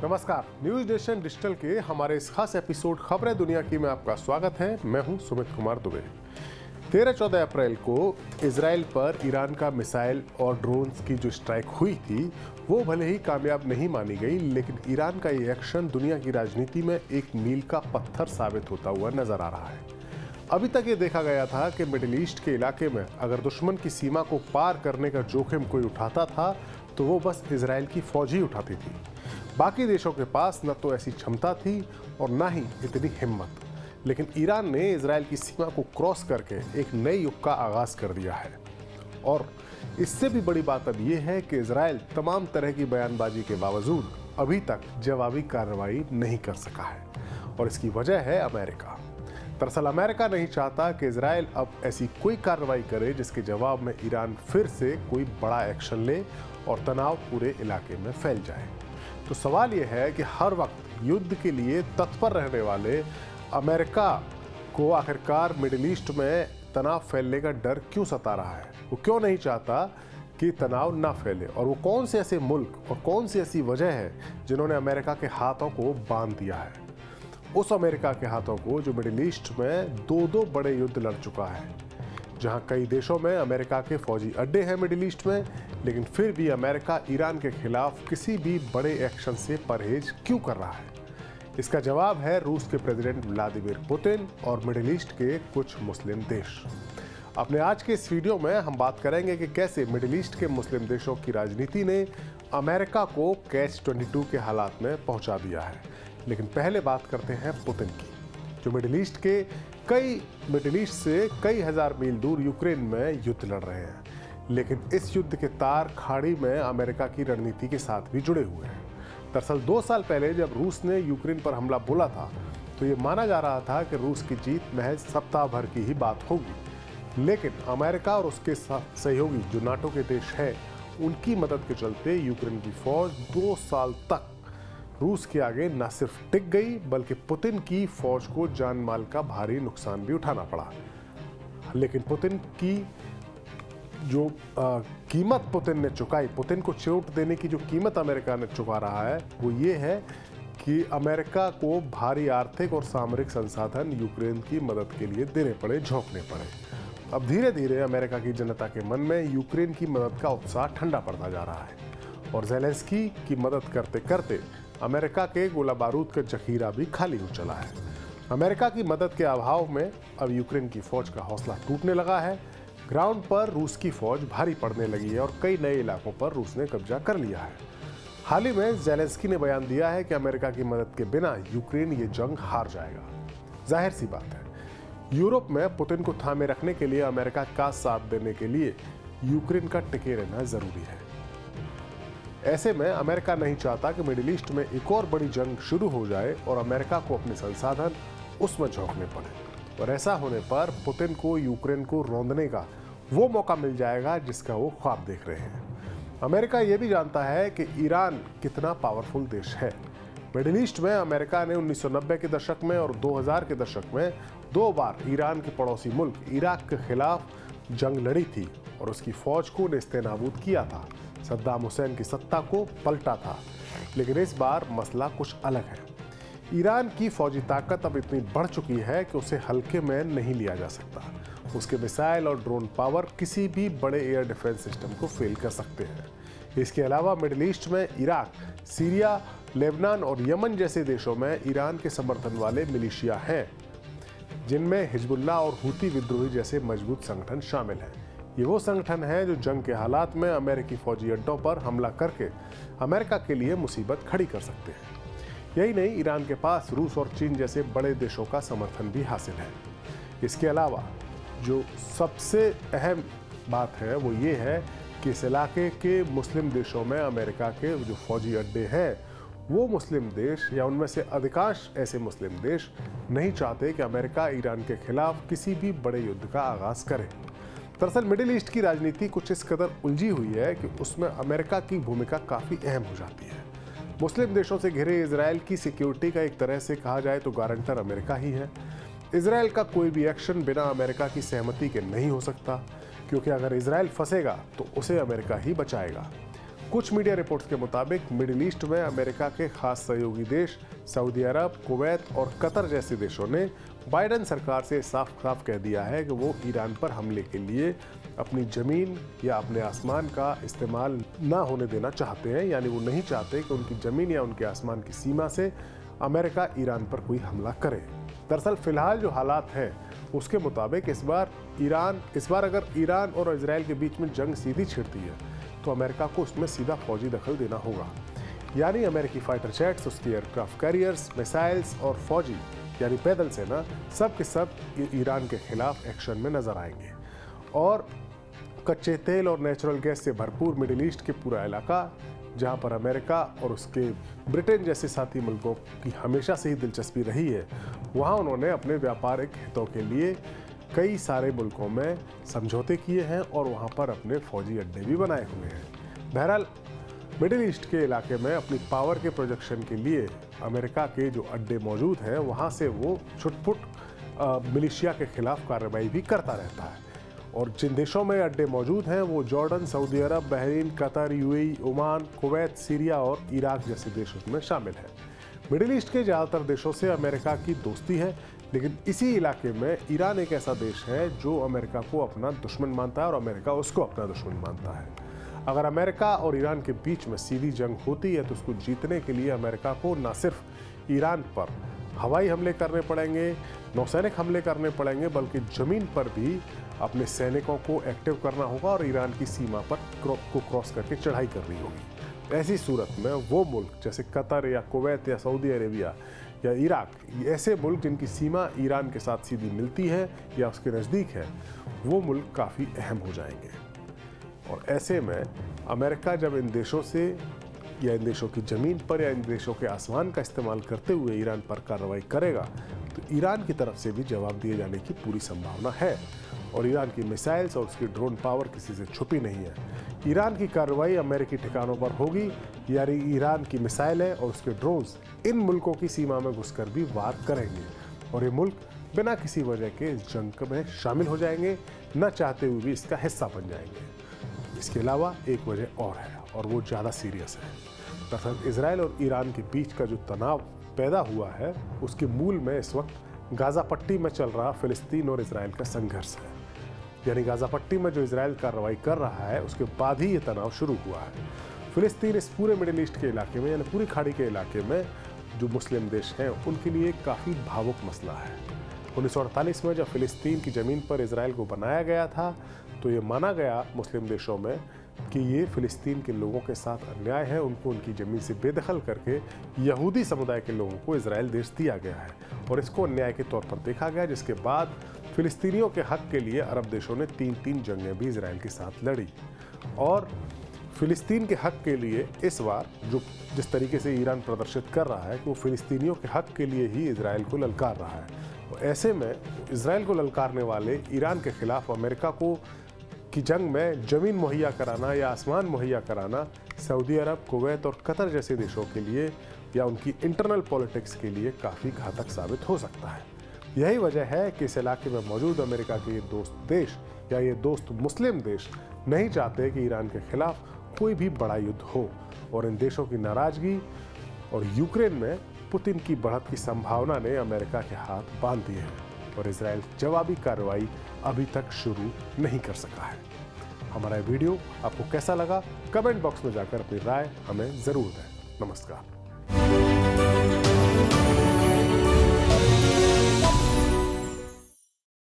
नमस्कार, news nation digital के हमारे इस खास एपिसोड खबरें दुनिया की में आपका स्वागत है। मैं हूं सुमित कुमार दुबे। 13-14 अप्रैल को इजराइल पर ईरान का मिसाइल और ड्रोन्स की जो स्ट्राइक हुई थी वो भले ही कामयाब नहीं मानी गई, लेकिन ईरान का ये एक्शन दुनिया की राजनीति में एक मील का पत्थर साबित होता हुआ नजर आ रहा है। अभी तक ये देखा गया था कि मिडिल ईस्ट के इलाके में अगर दुश्मन की सीमा को पार करने का जोखिम कोई उठाता था तो वो बस इजराइल की फौज ही उठाती थी। बाकी देशों के पास न तो ऐसी क्षमता थी और न ही इतनी हिम्मत। लेकिन ईरान ने इजराइल की सीमा को क्रॉस करके एक नए युग का आगाज कर दिया है। और इससे भी बड़ी बात अब यह है कि इजराइल तमाम तरह की बयानबाजी के बावजूद अभी तक जवाबी कार्रवाई नहीं कर सका है, और इसकी वजह है अमेरिका। दरअसल अमेरिका नहीं चाहता कि इजराइल अब ऐसी कोई कार्रवाई करे जिसके जवाब में ईरान फिर से कोई बड़ा एक्शन ले और तनाव पूरे इलाके में फैल जाए। तो सवाल यह है कि हर वक्त युद्ध के लिए तत्पर रहने वाले अमेरिका को आखिरकार मिडिल ईस्ट में तनाव फैलने का डर क्यों सता रहा है? वो क्यों नहीं चाहता कि तनाव ना फैले? और वो कौन से ऐसे मुल्क और कौन सी ऐसी वजह है जिन्होंने अमेरिका के हाथों को बांध दिया है? उस अमेरिका के हाथों को जो मिडिल ईस्ट में दो बड़े युद्ध लड़ चुका है, जहां कई देशों में अमेरिका के फौजी अड्डे हैं मिडिल ईस्ट में, लेकिन फिर भी अमेरिका ईरान के खिलाफ किसी भी बड़े एक्शन से परहेज क्यों कर रहा है? इसका जवाब है रूस के प्रेसिडेंट व्लादिमीर पुतिन और मिडिल ईस्ट के कुछ मुस्लिम देश। अपने आज के इस वीडियो में हम बात करेंगे कि कैसे मिडिल ईस्ट के मुस्लिम देशों की राजनीति ने अमेरिका को कैच-22 के हालात में पहुंचा दिया है। लेकिन पहले बात करते हैं पुतिन की, जो मिडिल ईस्ट से कई हजार मील दूर यूक्रेन में युद्ध लड़ रहे हैं। लेकिन इस युद्ध के तार खाड़ी में अमेरिका की रणनीति के साथ भी जुड़े हुए हैं। दरअसल 2 साल पहले जब रूस ने यूक्रेन पर हमला बोला था तो ये माना जा रहा था कि रूस की जीत महज सप्ताह भर की ही बात होगी। लेकिन अमेरिका और उसके सहयोगी जो नाटो के देश हैं, उनकी मदद के चलते यूक्रेन की फौज 2 साल तक रूस के आगे न सिर्फ टिक गई, बल्कि पुतिन की फौज को जान माल का भारी नुकसान भी उठाना पड़ा। लेकिन पुतिन की जो कीमत पुतिन ने चुकाई, पुतिन को चोट देने की जो कीमत अमेरिका ने चुका रहा है, वो ये है कि अमेरिका को भारी आर्थिक और सामरिक संसाधन यूक्रेन की मदद के लिए देने पड़े, झोंकने पड़े। अब धीरे धीरे अमेरिका की जनता के मन में यूक्रेन की मदद का उत्साह ठंडा पड़ता जा रहा है, और ज़ेलेंस्की की मदद करते करते अमेरिका के गोला बारूद का जखीरा भी खाली हो चला है। अमेरिका की मदद के अभाव में अब यूक्रेन की फौज का हौसला टूटने लगा है। ग्राउंड पर रूस की फौज भारी पड़ने लगी है और कई नए इलाकों पर रूस ने कब्जा कर लिया है। हाल ही में ज़ेलेंस्की ने बयान दिया है कि अमेरिका की मदद के बिना यूक्रेन ये जंग हार जाएगा। जाहिर सी बात है, यूरोप में पुतिन को थामे रखने के लिए अमेरिका का साथ देने के लिए यूक्रेन का टिके रहना जरूरी है। ऐसे में अमेरिका नहीं चाहता कि मिडिल ईस्ट में एक और बड़ी जंग शुरू हो जाए और अमेरिका को अपने संसाधन उसमें झोंकने पड़े। और ऐसा होने पर पुतिन को यूक्रेन को रौंदने का वो मौका मिल जाएगा जिसका वो ख्वाब देख रहे हैं। अमेरिका ये भी जानता है कि ईरान कितना पावरफुल देश है। मिडिल ईस्ट में अमेरिका ने 1990 के दशक में और 2000 के दशक में 2 बार ईरान के पड़ोसी मुल्क इराक के खिलाफ जंग लड़ी थी और उसकी फौज को नेस्तनाबूद किया था, सद्दाम हुसैन की सत्ता को पलटा था। लेकिन इस बार मसला कुछ अलग है। ईरान की फौजी ताकत अब इतनी बढ़ चुकी है कि उसे हल्के में नहीं लिया जा सकता। उसके मिसाइल और ड्रोन पावर किसी भी बड़े एयर डिफेंस सिस्टम को फेल कर सकते हैं। इसके अलावा मिडिल ईस्ट में इराक, सीरिया, लेबनान और यमन जैसे देशों में ईरान के समर्थन वाले मिलिशिया हैं, जिनमें हिजबुल्लाह और हूती विद्रोही जैसे मजबूत संगठन शामिल हैं। ये वो संगठन हैं जो जंग के हालात में अमेरिकी फौजी अड्डों पर हमला करके अमेरिका के लिए मुसीबत खड़ी कर सकते हैं। यही नहीं, ईरान के पास रूस और चीन जैसे बड़े देशों का समर्थन भी हासिल है। इसके अलावा जो सबसे अहम बात है वो ये है कि इस इलाके के मुस्लिम देशों में अमेरिका के जो फौजी अड्डे हैं, वो मुस्लिम देश या उनमें से अधिकांश ऐसे मुस्लिम देश नहीं चाहते कि अमेरिका ईरान के खिलाफ किसी भी बड़े युद्ध का आगाज करे। दरअसल मिडिल ईस्ट की राजनीति कुछ इस कदर उलझी हुई है कि उसमें अमेरिका की भूमिका काफ़ी अहम हो जाती है। मुस्लिम देशों से घिरे इजराइल की सिक्योरिटी का एक तरह से कहा जाए तो गारंटर अमेरिका ही है। इजराइल का कोई भी एक्शन बिना अमेरिका की सहमति के नहीं हो सकता, क्योंकि अगर इजराइल फंसेगा तो उसे अमेरिका ही बचाएगा। कुछ मीडिया रिपोर्ट्स के मुताबिक मिडिल ईस्ट में अमेरिका के खास सहयोगी देश सऊदी अरब, कुवैत और कतर जैसे देशों ने बाइडेन सरकार से साफ साफ कह दिया है कि वो ईरान पर हमले के लिए अपनी ज़मीन या अपने आसमान का इस्तेमाल ना होने देना चाहते हैं। यानी वो नहीं चाहते कि उनकी ज़मीन या उनके आसमान की सीमा से अमेरिका ईरान पर कोई हमला करे। दरअसल फिलहाल जो हालात हैं उसके मुताबिक इस बार अगर ईरान और इजराइल के बीच में जंग सीधी छिड़ती है तो अमेरिका को उसमें सीधा फौजी दखल देना होगा। यानी अमेरिकी फाइटर जेट्स, उसके एयरक्राफ्ट कैरियर्स, मिसाइल्स और फौजी यानी पैदल सेना सब के सब ईरान के खिलाफ एक्शन में नजर आएंगे। और कच्चे तेल और नेचुरल गैस से भरपूर मिडिल ईस्ट के पूरा इलाका, जहां पर अमेरिका और उसके ब्रिटेन जैसे साथी मुल्कों की हमेशा से ही दिलचस्पी रही है, वहां उन्होंने अपने व्यापारिक हितों के लिए कई सारे मुल्कों में समझौते किए हैं और वहां पर अपने फौजी अड्डे भी बनाए हुए हैं। बहरहाल मिडिल ईस्ट के इलाके में अपनी पावर के प्रोजेक्शन के लिए अमेरिका के जो अड्डे मौजूद हैं वहां से वो छुटपुट मिलिशिया के खिलाफ कार्रवाई भी करता रहता है। और जिन देशों में अड्डे मौजूद हैं वो Jordan, Saudi Arab, Bahrain, Qatar, UAE, Oman, Kuwait, Syria और इराक जैसे देश उसमें शामिल हैं। मिडिल ईस्ट के ज़्यादातर देशों से अमेरिका की दोस्ती है, लेकिन इसी इलाके में ईरान एक ऐसा देश है जो अमेरिका को अपना दुश्मन मानता है और अमेरिका उसको अपना दुश्मन मानता है। अगर अमेरिका और ईरान के बीच में सीधी जंग होती है तो उसको जीतने के लिए अमेरिका को न सिर्फ ईरान पर हवाई हमले करने पड़ेंगे, नौसैनिक हमले करने पड़ेंगे, बल्कि ज़मीन पर भी अपने सैनिकों को एक्टिव करना होगा और ईरान की सीमा पर को क्रॉस करके चढ़ाई करनी होगी। ऐसी सूरत में वो मुल्क जैसे कतर या कुवैत या सऊदी अरेबिया या इराक, ऐसे मुल्क जिनकी सीमा ईरान के साथ सीधी मिलती है या उसके नज़दीक है, वो मुल्क काफ़ी अहम हो जाएंगे। और ऐसे में अमेरिका जब इन देशों से या इन देशों की ज़मीन पर या इन देशों के आसमान का इस्तेमाल करते हुए ईरान पर कार्रवाई करेगा तो ईरान की तरफ से भी जवाब दिए जाने की पूरी संभावना है। और ईरान की मिसाइल्स और उसकी ड्रोन पावर किसी से छुपी नहीं है। ईरान की कार्रवाई अमेरिकी ठिकानों पर होगी, यानी ईरान की मिसाइलें और उसके ड्रोन्स इन मुल्कों की सीमा में घुसकर भी वार करेंगे और ये मुल्क बिना किसी वजह के इस जंग में शामिल हो जाएंगे, न चाहते हुए भी इसका हिस्सा बन जाएंगे। इसके अलावा एक वजह और है और वो ज़्यादा सीरियस है। दरअसल इजराइल और ईरान के बीच का जो तनाव पैदा हुआ है उसके मूल में इस वक्त गाज़ा पट्टी में चल रहा फिलिस्तीन और इजराइल का संघर्ष है। यानी गाज़ा पट्टी में जो इजराइल कार्रवाई कर रहा है उसके बाद ही ये तनाव शुरू हुआ है। फिलिस्तीन इस पूरे मिडिल ईस्ट के इलाके में यानी पूरी खाड़ी के इलाके में जो मुस्लिम देश हैं उनके लिए काफ़ी भावुक मसला है। 1948 में जब फिलिस्तीन की ज़मीन पर इजराइल को बनाया गया था तो ये माना गया मुस्लिम देशों में कि ये फिलिस्तीन के लोगों के साथ अन्याय है, उनको उनकी ज़मीन से बेदखल करके यहूदी समुदाय के लोगों को इजराइल देश दिया गया है और इसको अन्याय के तौर पर देखा गया, जिसके बाद फिलिस्तीनियों के हक के लिए अरब देशों ने 3 जंगें भी इजराइल के साथ लड़ी। और फिलिस्तीन के हक के लिए इस बार जो जिस तरीके से ईरान प्रदर्शित कर रहा है कि वो फिलिस्तीनियों के हक के लिए ही इजराइल को ललकार रहा है। तो ऐसे में इजराइल को ललकारने वाले ईरान के खिलाफ अमेरिका को की जंग में ज़मीन मुहैया कराना या आसमान मुहैया कराना सऊदी अरब, कुवैत और कतर जैसे देशों के लिए या उनकी इंटरनल पॉलिटिक्स के लिए काफ़ी घातक साबित हो सकता है। यही वजह है कि इस इलाके में मौजूद अमेरिका के ये दोस्त देश या ये दोस्त मुस्लिम देश नहीं चाहते कि ईरान के खिलाफ कोई भी बड़ा युद्ध हो और इन देशों की नाराज़गी और यूक्रेन में पुतिन की बढ़त की संभावना ने अमेरिका के हाथ बांध दिए हैं और इजराइल जवाबी कार्रवाई अभी तक शुरू नहीं कर सका है। हमारा ये वीडियो आपको कैसा लगा कमेंट बॉक्स में जाकर अपनी राय हमें ज़रूर दें। नमस्कार।